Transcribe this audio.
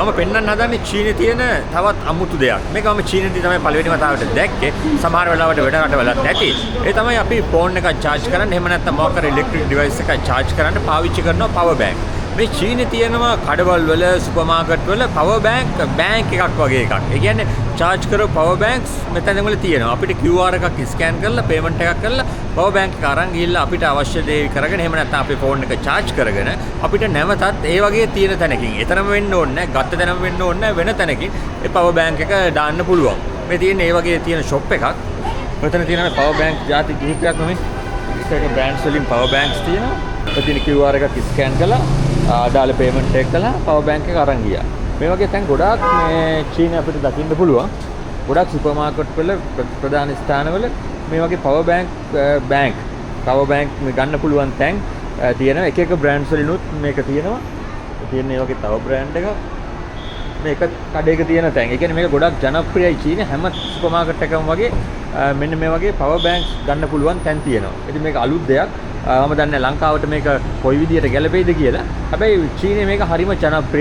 මම පෙන්වන්න හදන්නේ චීනයේ තියෙන තවත් අමුතු දෙයක්. මේක මම චීනයේදී තමයි පළවෙනි වතාවට දැක්කේ. සමහර වෙලාවට වෙන රටවලත් නැති. ඒ තමයි අපි ෆෝන් එකක් charge කරන්න එහෙම නැත්නම් මොකක් හරි ඉලෙක්ට්‍රික් ඩිවයිස් එකක් charge කරන්න පාවිච්චි කරන power bank. මේ චීනයේ තියෙනවා කඩවල් වල සුපර් මාකට් වල power bank එකක් වගේ එකක්. ඒ කියන්නේ charge කරපු power banks මෙතන වල තියෙනවා. අපිට QR එකක් scan කරලා payment එකක් කරලා power bank එක අරන් ගිහිල්ලා අපිට අවශ්‍ය දේ කරගෙන එහෙම නැත්නම් අපේ ෆෝන් එක charge කරගෙන අපිට නැවතත් ඒ වගේ තියෙන තැනකින් එතරම් වෙන්න ඕනේ නැහැ. ගත්ත තැනම වෙන්න ඕනේ නැහැ. වෙන තැනකින් ඒ power bank එක දාන්න පුළුවන්. මේ තියෙන්නේ ඒ වගේ තියෙන shop එකක්. මෙතන තියෙන power bank ಜಾති කිහිපයක් නෙමෙයි. එක brands වලින් power banks තියෙනවා. මෙතන QR එකක් scan කරලා දාලා payment එක කළා power bank එක අරන් ගියා. මේ වගේ තැන් ගොඩාක් මේ චීනය අපිට දකින්න පුළුවන්. ගොඩාක් සුපර් මාකට් වල ප්‍රධාන ස්ථානවල මේ වගේ power bank මේ ගන්න පුළුවන් තැන් තියෙනවා. එක එක brands වලිනුත් මේක තියෙනවා. තියෙන මේ වගේ තව brand එකක් මේක කඩේක තියෙන තැන්. ඒ කියන්නේ මේක ගොඩාක් ජනප්‍රියයි චීනයේ හැම සුපර් මාකට් එකකම වගේ මෙන්න මේ වගේ power banks ගන්න පුළුවන් තැන් තියෙනවා. ඉතින් මේක අලුත් දෙයක්. මම දන්නේ ලංකාවට මේක කොයි විදියට ගැලපෙයිද කියලා. හැබැයි චීනයේ මේක හරිම ජනප්‍රියයි.